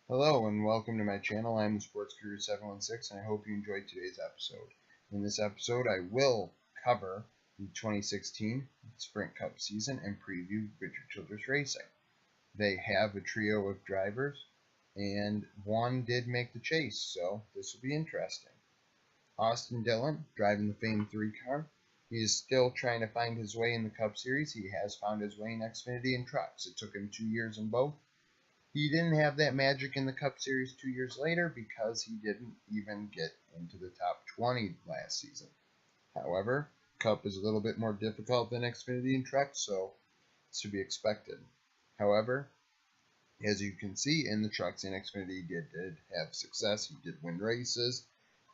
Hello and welcome to my channel. I'm the Sports Guru 716 and I hope you enjoyed today's episode. In this episode I will cover the 2016 Sprint Cup season and preview Richard Childress Racing. They have a trio of drivers and one did make the chase, so this will be interesting. Austin Dillon driving the Fame 3 car. He is still trying to find his way in the Cup Series. He has found his way in Xfinity and trucks. It took him 2 years in both. He didn't have that magic in the Cup Series 2 years later because he didn't even get into the top 20 last season. However, Cup is a little bit more difficult than Xfinity and trucks, so it's to be expected. However, as you can see in the trucks and Xfinity, he did have success. He did win races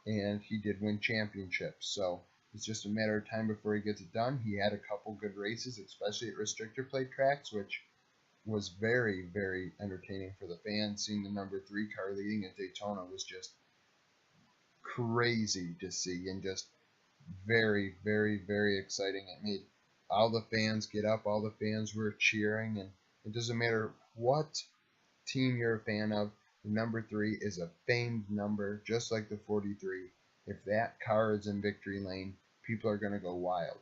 and he did win championships. So it's just a matter of time before he gets it done. He had a couple good races, especially at restrictor plate tracks, which was very, very entertaining for the fans. Seeing the number 3 car leading at Daytona was just crazy to see and just very, very, very exciting. It made all the fans get up. All the fans were cheering, and it doesn't matter what team you're a fan of. The number 3 is a famed number, just like the 43. If that car is in victory lane, people are going to go wild.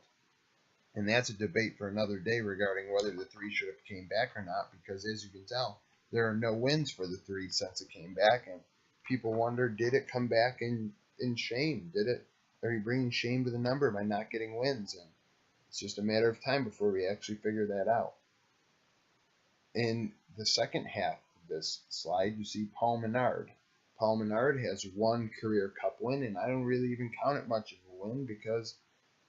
And that's a debate for another day regarding whether the 3 should have came back or not, because as you can tell, there are no wins for the 3 since it came back, and people wonder, did it come back in shame? Are you bringing shame to the number by not getting wins? And it's just a matter of time before we actually figure that out. In the second half of this slide, you see Paul Menard. Paul Menard has one career Cup win, and I don't really even count it much of a win because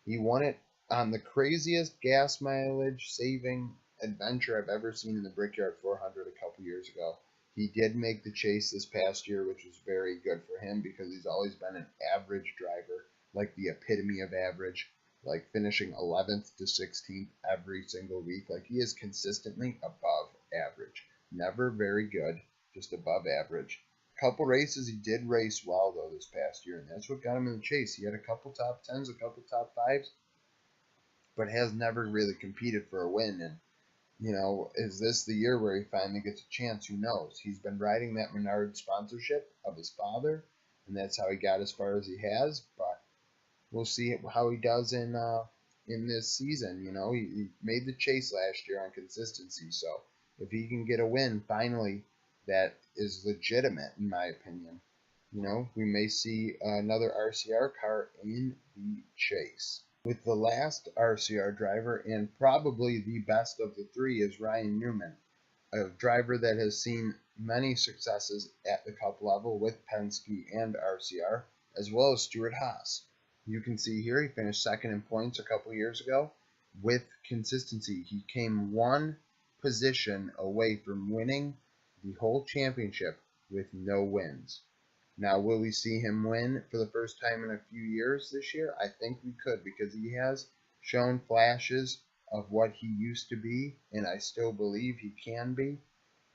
he won it on the craziest gas mileage saving adventure I've ever seen in the Brickyard 400 a couple years ago. He did make the chase this past year, which was very good for him because he's always been an average driver, like the epitome of average, like finishing 11th to 16th every single week. Like he is consistently above average. Never very good, just above average. Couple races he did race well though this past year, and that's what got him in the chase. He had a couple top 10s, a couple top 5s, but has never really competed for a win. And, is this the year where he finally gets a chance? Who knows? He's been riding that Menard sponsorship of his father, and that's how he got as far as he has. But we'll see how he does in this season. He made the chase last year on consistency. So if he can get a win finally, that is legitimate in my opinion. We may see another RCR car in the chase. With the last RCR driver, and probably the best of the 3, is Ryan Newman, a driver that has seen many successes at the Cup level with Penske and RCR, as well as Stewart-Haas. You can see here he finished second in points a couple years ago. With consistency, he came one position away from winning the whole championship with no wins. Now, will we see him win for the first time in a few years this year? I think we could, because he has shown flashes of what he used to be, and I still believe he can be.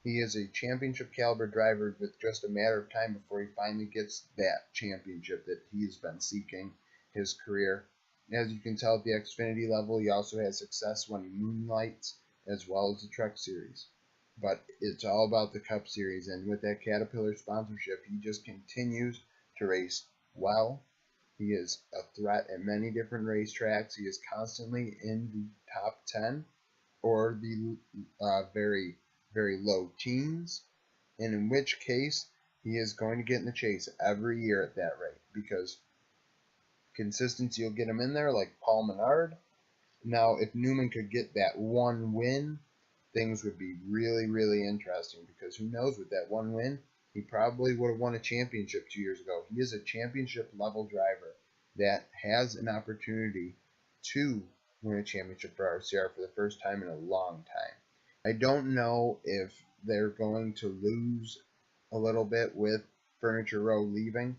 He is a championship caliber driver with just a matter of time before he finally gets that championship that he's been seeking his career. As you can tell at the Xfinity level, he also has success when he moonlights, as well as the Truck Series. But it's all about the Cup Series, and with that Caterpillar sponsorship, he just continues to race well. He is a threat at many different racetracks. He is constantly in the top 10 or the very, very low teens, and in which case he is going to get in the chase every year at that rate, because consistency will get him in there like Paul Menard. Now, if Newman could get that one win, things would be really, really interesting, because who knows, with that one win, he probably would have won a championship 2 years ago. He is a championship level driver that has an opportunity to win a championship for RCR for the first time in a long time. I don't know if they're going to lose a little bit with Furniture Row leaving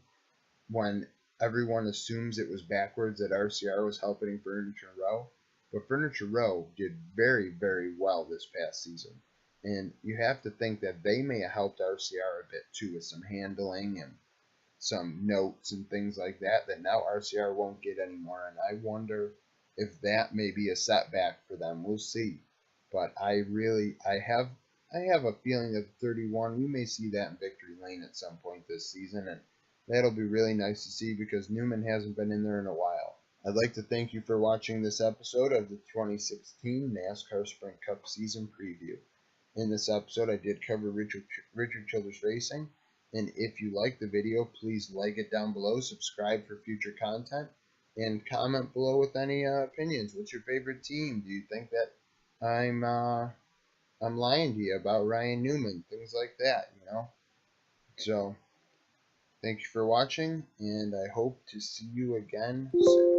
when everyone assumes it was backwards, that RCR was helping Furniture Row. But Furniture Row did very, very well this past season. And you have to think that they may have helped RCR a bit too, with some handling and some notes and things like that now RCR won't get anymore. And I wonder if that may be a setback for them. We'll see. But I have I have a feeling that 31, we may see that in victory lane at some point this season, and that'll be really nice to see because Newman hasn't been in there in a while. I'd like to thank you for watching this episode of the 2016 NASCAR Sprint Cup season preview. In this episode, I did cover Richard Childress Racing, and if you like the video, please like it down below, subscribe for future content, and comment below with any opinions. What's your favorite team? Do you think that I'm lying to you about Ryan Newman? Things like that, you know? So, thank you for watching, and I hope to see you again soon.